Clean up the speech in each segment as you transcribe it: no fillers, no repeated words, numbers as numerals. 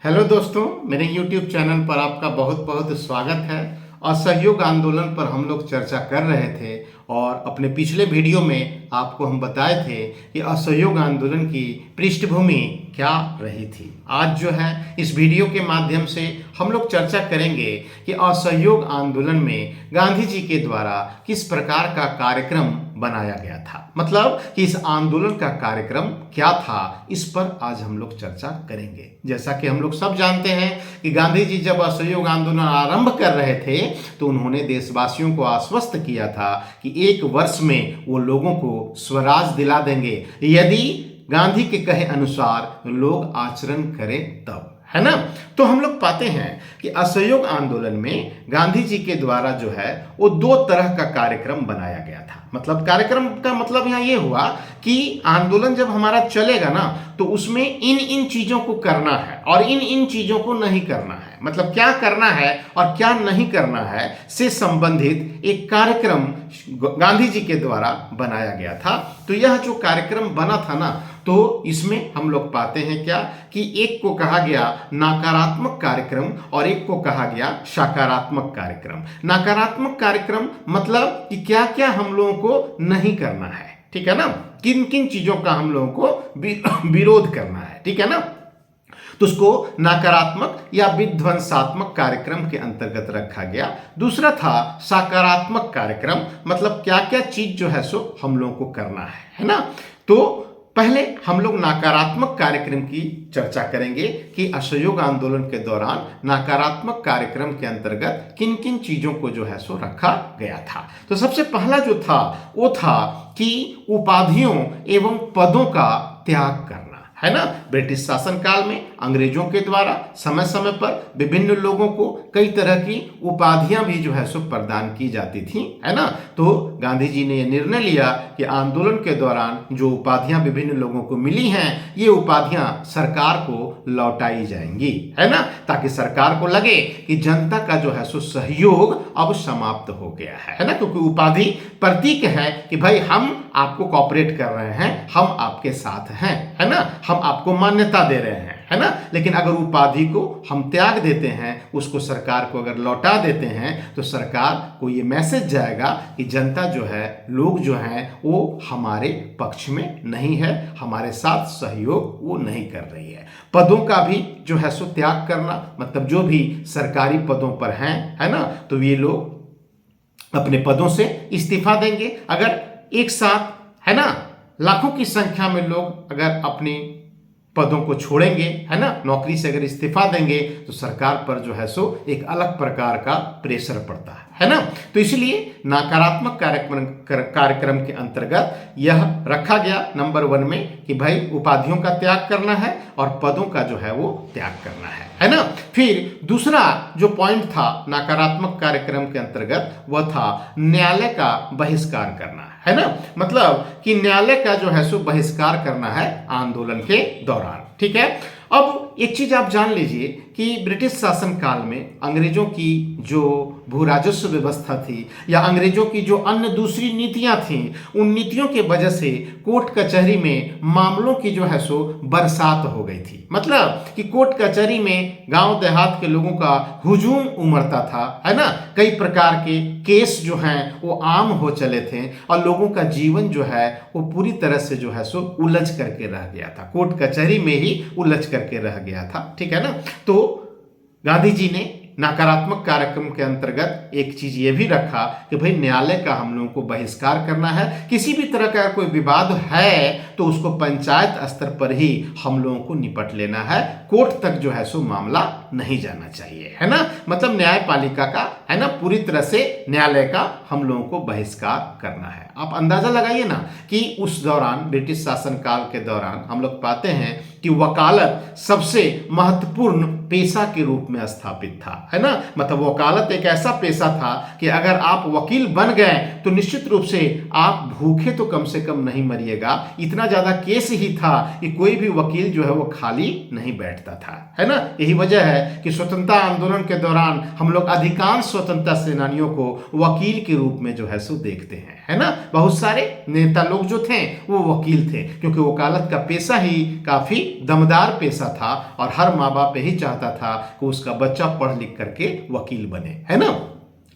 Hello दोस्तों, मेरे YouTube channel पर आपका बहुत बहुत स्वागत है। असहयोग आंदोलन पर हम लोग चर्चा कर रहे थे और अपने पिछले वीडियो में आपको हम बताए थे कि असहयोग आंदोलन की पृष्ठभूमि क्या रही थी। आज जो है इस वीडियो के माध्यम से हम लोग चर्चा करेंगे कि असहयोग आंदोलन में गांधी जी के द्वारा किस प्रकार का कार्यक्रम बनाया गया था, मतलब कि इस आंदोलन का कार्यक्रम क्या था, इस पर आज हम लोग चर्चा करेंगे। जैसा कि हम लोग सब जानते हैं कि गांधी जी जब असहयोग आंदोलन आरंभ कर रहे थे तो उन्होंने देशवासियों को आश्वस्त किया था कि 1 वर्ष में वो लोगों को स्वराज दिला देंगे यदि गांधी के कहे अनुसार लोग आचरण करें तब, है ना। तो हम लोग पाते हैं कि असहयोग आंदोलन में गांधी जी के द्वारा जो है वो 2 तरह का कार्यक्रम बनाया गया था। मतलब कार्यक्रम का मतलब यहाँ ये हुआ कि आंदोलन जब हमारा चलेगा ना तो उसमें इन चीजों को करना है और इन चीजों को नहीं करना है। मतलब क्या करना है और क्या नहीं करना है से संबंधित एक कार्यक्रम गांधी जी के द्वारा बनाया गया था। तो यह जो कार्यक्रम बना था ना, तो इसमें हम लोग पाते हैं क्या कि एक को कहा गया नकारात्मक कार्यक्रम और एक को कहा गया सकारात्मक कार्यक्रम। नकारात्मक कार्यक्रम मतलब कि क्या क्या हम लोगों को नहीं करना है, ठीक है ना, किन किन चीजों का हम लोगों को विरोध करना है, ठीक है ना। तो उसको नकारात्मक या विध्वंसात्मक कार्यक्रम के अंतर्गत रखा गया। दूसरा था सकारात्मक कार्यक्रम, मतलब क्या क्या चीज जो है सो हम लोगों को करना है ना। तो पहले हम लोग नकारात्मक कार्यक्रम की चर्चा करेंगे कि असहयोग आंदोलन के दौरान नकारात्मक कार्यक्रम के अंतर्गत किन किन चीजों को जो है सो रखा गया था। तो सबसे पहला जो था वो था कि उपाधियों एवं पदों का त्याग करना, है ना। ब्रिटिश शासन काल में अंग्रेजों के द्वारा समय समय पर विभिन्न लोगों को कई तरह की उपाधियां भी जो है सो प्रदान की जाती थी, है ना। तो गांधी जी ने यह निर्णय लिया कि आंदोलन के दौरान जो उपाधियां विभिन्न लोगों को मिली हैं ये उपाधियां सरकार को लौटाई जाएंगी, है ना, ताकि सरकार को लगे कि जनता का जो है सो सहयोग अब समाप्त हो गया है ना। क्योंकि उपाधि प्रतीक है कि भाई हम आपको कॉपरेट कर रहे हैं, हम आपके साथ हैं, है ना, हम आपको मान्यता दे रहे हैं, है ना। लेकिन अगर उपाधि को हम त्याग देते हैं, उसको सरकार को अगर लौटा देते हैं तो सरकार को ये मैसेज जाएगा कि जनता जो है, लोग जो हैं वो हमारे पक्ष में नहीं है, हमारे साथ सहयोग वो नहीं कर रही है। पदों का भी जो है सो त्याग करना, मतलब जो भी सरकारी पदों पर हैं, है ना, तो ये लोग अपने पदों से इस्तीफा देंगे। अगर एक साथ, है ना, लाखों की संख्या में लोग अगर अपने पदों को छोड़ेंगे, है ना, नौकरी से अगर इस्तीफा देंगे तो सरकार पर जो है सो एक अलग प्रकार का प्रेशर पड़ता है ना। तो इसलिए नकारात्मक कार्यक्रम के अंतर्गत यह रखा गया नंबर 1 में कि भाई उपाधियों का त्याग करना है और पदों का जो है वो त्याग करना है ना। फिर दूसरा जो पॉइंट था नकारात्मक कार्यक्रम के अंतर्गत वह था न्यायालय का बहिष्कार करना, है ना। मतलब कि न्यायालय का जो है सो बहिष्कार करना है आंदोलन के दौरान, ठीक है। अब एक चीज आप जान लीजिए कि ब्रिटिश शासन काल में अंग्रेजों की जो भू राजस्व व्यवस्था थी या अंग्रेजों की जो अन्य दूसरी नीतियां थीं, उन नीतियों के वजह से कोर्ट कचहरी में मामलों की जो है सो बरसात हो गई थी। मतलब कि कोर्ट कचहरी में गांव देहात के लोगों का हुजूम उमड़ता था, है ना। कई प्रकार के केस जो हैं वो आम हो चले थे और लोगों का जीवन जो है वो पूरी तरह से जो है सो उलझ करके रह गया था, कोर्ट कचहरी में ही उलझ करके रह गया था, ठीक है ना। तो गांधी जी ने नकारात्मक कार्यक्रम के अंतर्गत एक चीज ये भी रखा कि भाई न्यायालय का हम लोगों को बहिष्कार करना है। किसी भी तरह का कोई विवाद है तो उसको पंचायत स्तर पर ही हम लोगों को निपट लेना है, कोर्ट तक जो है सो मामला नहीं जाना चाहिए, है ना। मतलब न्यायपालिका का, है ना, पूरी तरह से न्यायालय का हम लोगों को बहिष्कार करना है। आप अंदाजा लगाइए ना कि उस दौरान ब्रिटिश शासन काल के दौरान हम लोग पाते हैं कि वकालत सबसे महत्वपूर्ण पेशा के रूप में स्थापित था, है ना। मतलब वकालत एक ऐसा पेशा था कि अगर आप वकील बन गए तो निश्चित रूप से आप भूखे तो कम से कम नहीं मरिएगा। इतना ज्यादा केस ही था कि कोई भी वकील जो है वो खाली नहीं बैठता था, है ना। यही वजह है कि स्वतंत्रता आंदोलन के दौरान हम लोग अधिकांश स्वतंत्रता सेनानियों को वकील के रूप में जो है सो देखते हैं, है ना। बहुत सारे नेता लोग जो थे वो वकील थे, क्योंकि वकालत का पेशा ही काफी दमदार पेशा था और हर माँ बाप यही चाहता था कि उसका बच्चा पढ़ लिख करके वकील बने, है ना।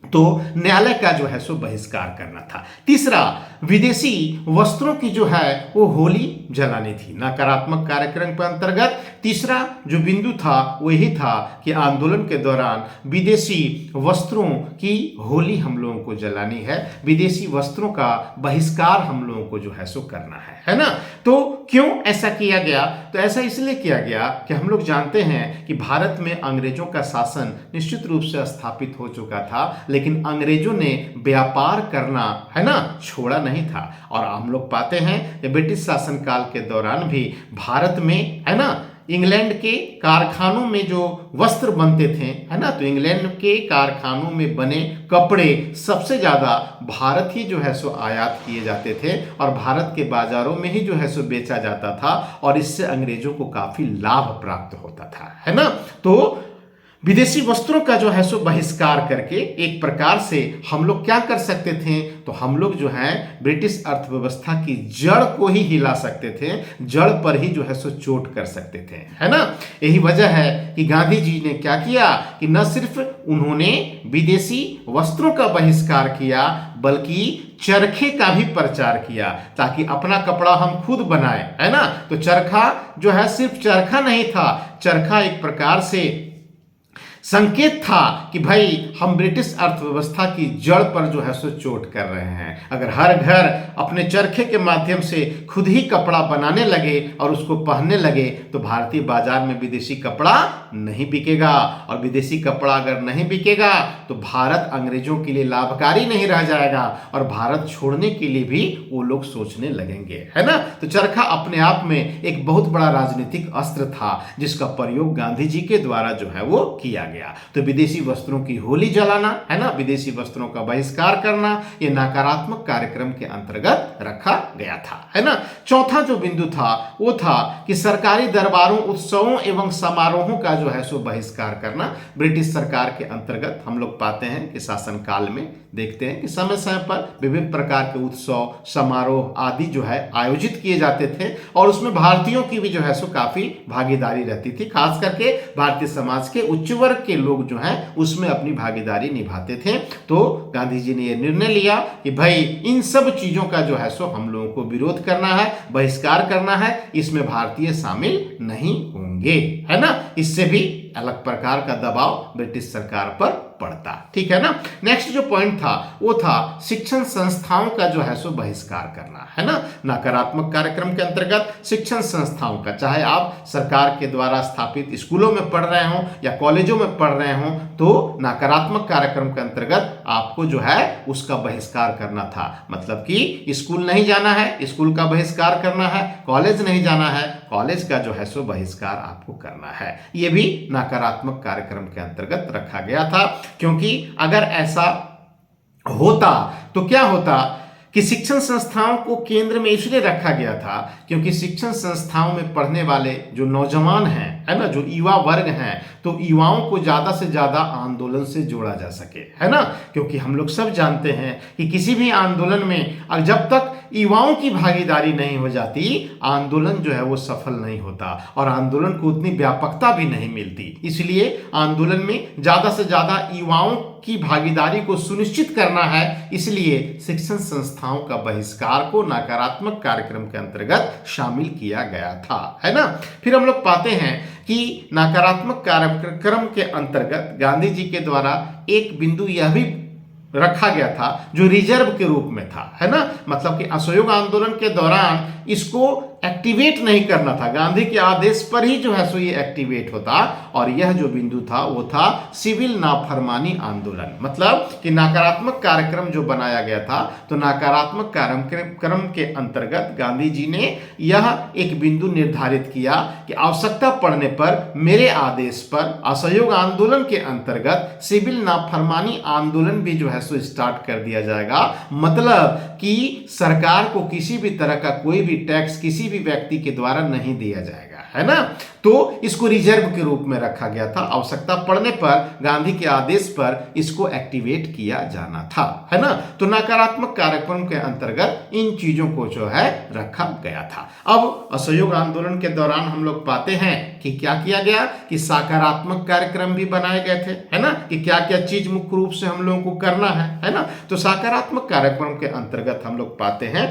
तो न्यायालय का जो है सो बहिष्कार करना था। तीसरा, विदेशी वस्त्रों की जो है वो होली जलानी थी। नकारात्मक कार्यक्रम के अंतर्गत तीसरा जो बिंदु था वो यही था कि आंदोलन के दौरान विदेशी वस्त्रों की होली हम लोगों को जलानी है, विदेशी वस्त्रों का बहिष्कार हम लोगों को जो है सो करना है ना। तो क्यों ऐसा किया गया? तो ऐसा इसलिए किया गया कि हम लोग जानते हैं कि भारत में अंग्रेजों का शासन निश्चित रूप से स्थापित हो चुका था, लेकिन अंग्रेजों ने व्यापार करना, है ना, छोड़ा नहीं था। और हम लोग पाते हैं कि ब्रिटिश शासनकाल के दौरान भी भारत में, है ना, इंग्लैंड के कारखानों में जो वस्त्र बनते थे, है ना, तो इंग्लैंड के कारखानों में बने कपड़े सबसे ज्यादा भारत ही जो है सो आयात किए जाते थे और भारत के बाजारों में ही जो है सो बेचा जाता था और इससे अंग्रेजों को काफी लाभ प्राप्त होता था, है ना। तो विदेशी वस्त्रों का जो है सो बहिष्कार करके एक प्रकार से हम लोग क्या कर सकते थे? तो हम लोग जो है ब्रिटिश अर्थव्यवस्था की जड़ को ही हिला सकते थे, जड़ पर ही जो है सो चोट कर सकते थे, है ना। यही वजह है कि गांधी जी ने क्या किया कि न सिर्फ उन्होंने विदेशी वस्त्रों का बहिष्कार किया बल्कि चरखे का भी प्रचार किया ताकि अपना कपड़ा हम खुद बनाए, है ना। तो चरखा जो है सिर्फ चरखा नहीं था, चरखा एक प्रकार से संकेत था कि भाई हम ब्रिटिश अर्थव्यवस्था की जड़ पर जो है सो चोट कर रहे हैं। अगर हर घर अपने चरखे के माध्यम से खुद ही कपड़ा बनाने लगे और उसको पहनने लगे तो भारतीय बाजार में विदेशी कपड़ा नहीं बिकेगा, और विदेशी कपड़ा अगर नहीं बिकेगा तो भारत अंग्रेजों के लिए लाभकारी नहीं रह जाएगा और भारत छोड़ने के लिए भी वो लोग सोचने लगेंगे, है ना। तो चरखा अपने आप में एक बहुत बड़ा राजनीतिक अस्त्र था जिसका प्रयोग गांधी जी के द्वारा जो है वो किया गया। तो विदेशी वस्त्रों की होली जलाना, है ना, विदेशी वस्त्रों का बहिष्कार करना, यह नकारात्मक कार्यक्रम के अंतर्गत रखा गया था, है ना। चौथा जो बिंदु था वो था कि सरकारी दरबारों, उत्सवों एवं समारोहों का जो है सो बहिष्कार करना। ब्रिटिश सरकार के अंतर्गत हम लोग पाते हैं कि शासनकाल में देखते हैं कि समय समय पर विभिन्न प्रकार के उत्सव, समारोह आदि जो है आयोजित किए जाते थे और उसमें भारतीयों की भी जो है सो काफी भागीदारी रहती थी। खास करके भारतीय समाज के उच्च वर्ग के लोग जो हैं उसमें अपनी भागीदारी निभाते थे। तो गांधी जी ने यह निर्णय लिया कि भाई इन सब चीजों का जो है सो हम लोगों को विरोध करना है, बहिष्कार करना है, इसमें भारतीय शामिल नहीं होंगे, है ना। इससे भी अलग प्रकार का दबाव ब्रिटिश सरकार पर पड़ता, ठीक है ना। नेक्स्ट जो पॉइंट था वो था शिक्षण संस्थाओं का जो है सो बहिष्कार करना, है ना। नकारात्मक कार्यक्रम के अंतर्गत शिक्षण संस्थाओं का, चाहे आप सरकार के द्वारा स्थापित स्कूलों में पढ़ रहे हो या कॉलेजों में पढ़ रहे हो, तो नकारात्मक कार्यक्रम के अंतर्गत आपको जो है उसका बहिष्कार करना था। मतलब कि स्कूल नहीं जाना है, स्कूल का बहिष्कार करना है, कॉलेज नहीं जाना है, कॉलेज का जो है सो बहिष्कार आपको करना है। यह भी नकारात्मक कार्यक्रम के अंतर्गत रखा गया था, क्योंकि अगर ऐसा होता तो क्या होता कि शिक्षण संस्थाओं को केंद्र में इसलिए रखा गया था क्योंकि शिक्षण संस्थाओं में पढ़ने वाले जो नौजवान हैं, है ना, जो युवा वर्ग हैं, तो युवाओं को ज्यादा से ज्यादा आंदोलन से जोड़ा जा सके, है ना। क्योंकि हम लोग सब जानते हैं कि किसी भी आंदोलन में और जब तक युवाओं की भागीदारी नहीं हो जाती, आंदोलन जो है वो सफल नहीं होता और आंदोलन को उतनी व्यापकता भी नहीं मिलती। इसलिए आंदोलन में ज्यादा से ज्यादा युवाओं की भागीदारी को सुनिश्चित करना है, इसलिए शिक्षण संस्थाओं का बहिष्कार को नकारात्मक कार्यक्रम के अंतर्गत शामिल किया गया था, है ना। फिर हम लोग पाते हैं कि नकारात्मक कार्यक्रम के अंतर्गत गांधी जी के द्वारा एक बिंदु यह भी रखा गया था जो रिजर्व के रूप में था, है ना। मतलब कि असहयोग आंदोलन के दौरान इसको एक्टिवेट नहीं करना था, गांधी के आदेश पर ही जो है सो ये एक्टिवेट होता। और यह जो बिंदु था वो था सिविल नाफरमानी आंदोलन। मतलब कि नकारात्मक कार्यक्रम जो बनाया गया था, तो नकारात्मक कार्यक्रम के अंतर्गत गांधी जी ने यह एक बिंदु निर्धारित किया कि आवश्यकता पड़ने पर मेरे आदेश पर असहयोग आंदोलन के अंतर्गत सिविल नाफरमानी आंदोलन भी जो है सो स्टार्ट कर दिया जाएगा। मतलब कि सरकार को किसी भी तरह का कोई भी टैक्स किसी भी व्यक्ति के द्वारा नहीं दिया जाएगा, है ना। तो इसको रिजर्व के रूप में रखा गया था, आवश्यकता पड़ने पर गांधी के आदेश पर इसको एक्टिवेट किया जाना था, है ना। तो नकारात्मक कार्यक्रम के अंतर्गत इन चीजों को जो है रखा गया था। अब असहयोग आंदोलन के दौरान हम लोग पाते हैं कि क्या किया गया कि सकारात्मक कार्यक्रम भी बनाए गए थे, है ना, कि क्या क्या चीज मुख्य रूप से हम लोगों को करना है ना। तो सकारात्मक कार्यक्रम के अंतर्गत हम लोग पाते हैं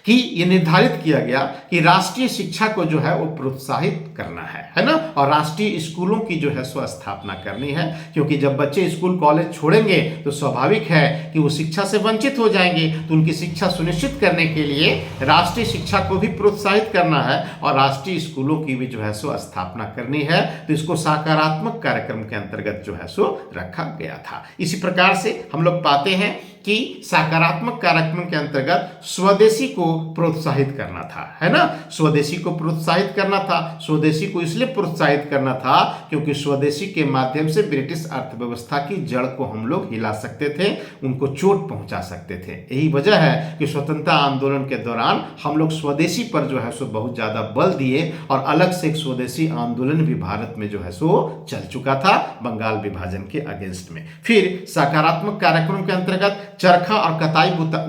कि ये निर्धारित किया गया कि राष्ट्रीय शिक्षा को जो है वो प्रोत्साहित करना है ना, और राष्ट्रीय स्कूलों की जो है सो स्थापना करनी है, क्योंकि जब बच्चे स्कूल कॉलेज छोड़ेंगे तो स्वाभाविक है कि वो शिक्षा से वंचित हो जाएंगे। तो उनकी शिक्षा सुनिश्चित करने के लिए राष्ट्रीय शिक्षा को भी प्रोत्साहित करना है और राष्ट्रीय स्कूलों की भी जो है सो स्थापना करनी है। तो इसको सकारात्मक कार्यक्रम के अंतर्गत जो है सो रखा गया था। इसी प्रकार से हम लोग पाते हैं कि सकारात्मक कार्यक्रम के अंतर्गत स्वदेशी को प्रोत्साहित करना था, है ना। स्वदेशी को प्रोत्साहित करना था। स्वदेशी को इसलिए प्रोत्साहित करना था क्योंकि स्वदेशी के माध्यम से ब्रिटिश अर्थव्यवस्था की जड़ को हम लोग हिला सकते थे, उनको चोट पहुंचा सकते थे। यही वजह है कि स्वतंत्रता आंदोलन के दौरान हम लोग स्वदेशी पर जो है सो बहुत ज्यादा बल दिए और अलग से एक स्वदेशी आंदोलन भी भारत में जो है सो चल चुका था बंगाल विभाजन के अगेंस्ट में। फिर सकारात्मक कार्यक्रम के अंतर्गत चरखा और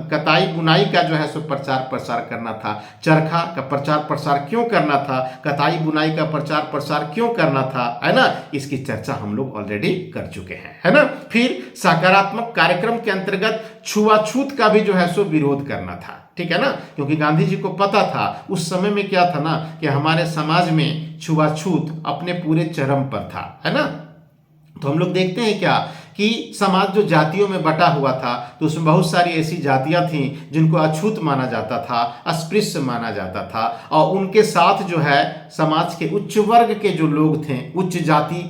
कताई बुनाई का जो है सो प्रचार प्रसार करना था। चरखा का प्रचार प्रसार क्यों करना था, कताई बुनाई का प्रचार प्रसार क्यों करना था, है ना, इसकी चर्चा हम लोग ऑलरेडी कर चुके हैं, है ना। फिर सकारात्मक कार्यक्रम के अंतर्गत छुआछूत का भी जो है सो विरोध करना था, ठीक है ना, क्योंकि गांधी जी को पता था उस समय में क्या था ना कि हमारे समाज में छुआछूत अपने पूरे चरम पर था, है ना। तो हम लोग देखते हैं क्या कि समाज जो जातियों में बटा हुआ था तो उसमें बहुत सारी ऐसी जातियां थीं जिनको अछूत माना जाता था, अस्पृश्य माना जाता था, और उनके साथ जो है समाज के उच्च वर्ग के जो लोग थे, उच्च जाति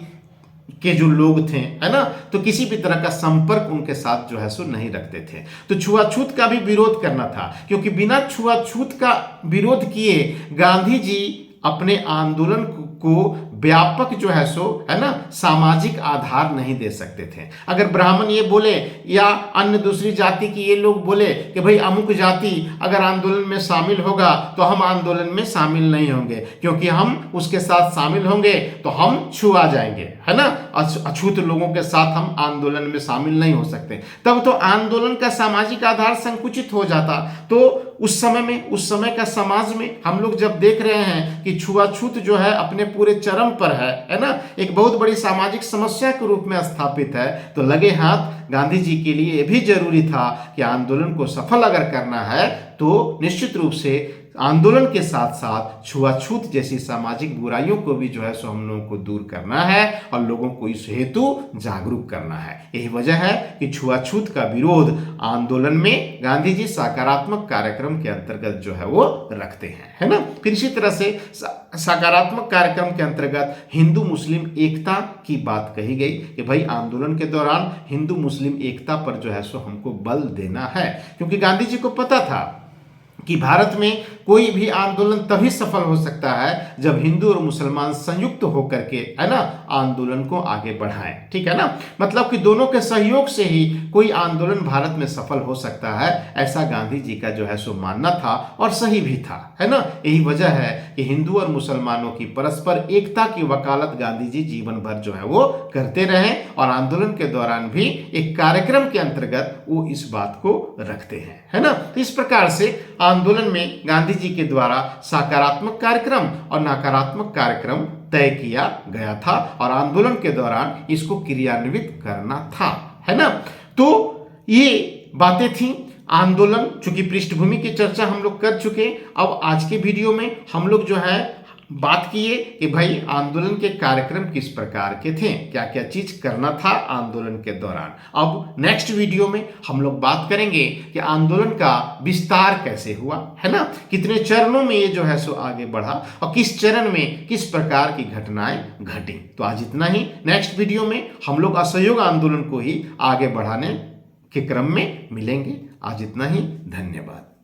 के जो लोग थे, है ना, तो किसी भी तरह का संपर्क उनके साथ जो है सो नहीं रखते थे। तो छुआछूत का भी विरोध करना था, क्योंकि बिना छुआछूत का विरोध किए गांधी जी अपने आंदोलन को व्यापक जो है सो, है ना, सामाजिक आधार नहीं दे सकते थे। अगर ब्राह्मण ये बोले या अन्य दूसरी जाति की ये लोग बोले कि भाई अमुक जाति अगर आंदोलन में शामिल होगा तो हम आंदोलन में शामिल नहीं होंगे, क्योंकि हम उसके साथ शामिल होंगे तो हम छुआ जाएंगे, है ना, अछूत लोगों के साथ हम आंदोलन में शामिल नहीं हो सकते। तब तो आंदोलन का सामाजिक आधार संकुचित हो जाता। तो उस समय का समाज में हम लोग जब देख रहे हैं कि छुआछूत जो है अपने पूरे चरम पर है ना, एक बहुत बड़ी सामाजिक समस्या के रूप में स्थापित है, तो लगे हाथ गांधी जी के लिए भी जरूरी था कि आंदोलन को सफल अगर करना है तो निश्चित रूप से आंदोलन के साथ साथ छुआछूत जैसी सामाजिक बुराइयों को भी जो है सो हम लोगों को दूर करना है और लोगों को इस हेतु जागरूक करना है। यही वजह है कि छुआछूत का विरोध आंदोलन में गांधी जी सकारात्मक कार्यक्रम के अंतर्गत जो है वो रखते हैं, है ना। फिर इसी तरह से सकारात्मक कार्यक्रम के अंतर्गत हिंदू मुस्लिम एकता की बात कही गई कि भाई आंदोलन के दौरान हिंदू मुस्लिम एकता पर जो है सो हमको बल देना है, क्योंकि गांधी जी को पता था कि भारत में कोई भी आंदोलन तभी सफल हो सकता है जब हिंदू और मुसलमान संयुक्त होकर के, है ना, आंदोलन को आगे बढ़ाएं, ठीक है ना। मतलब कि दोनों के सहयोग से ही कोई आंदोलन भारत में सफल हो सकता है, ऐसा गांधी जी का जो है सो मानना था और सही भी था, है ना। यही वजह है कि हिंदू और मुसलमानों की परस्पर एकता की वकालत गांधी जी जीवन भर जो है वो करते रहे और आंदोलन के दौरान भी एक कार्यक्रम के अंतर्गत वो इस बात को रखते हैं, है ना। तो इस प्रकार से आंदोलन में गांधी जी के द्वारा सकारात्मक कार्यक्रम और नकारात्मक कार्यक्रम तय किया गया था और आंदोलन के दौरान इसको क्रियान्वित करना था, है ना। तो ये बातें थी आंदोलन, चूंकि पृष्ठभूमि की चर्चा हम लोग कर चुके। अब आज के वीडियो में हम लोग जो है बात किए कि भाई आंदोलन के कार्यक्रम किस प्रकार के थे, क्या क्या चीज करना था आंदोलन के दौरान। अब नेक्स्ट वीडियो में हम लोग बात करेंगे कि आंदोलन का विस्तार कैसे हुआ, है ना, कितने चरणों में ये जो है सो आगे बढ़ा और किस चरण में किस प्रकार की घटनाएं घटी। तो आज इतना ही। नेक्स्ट वीडियो में हम लोग असहयोग आंदोलन को ही आगे बढ़ाने के क्रम में मिलेंगे। आज इतना ही। धन्यवाद।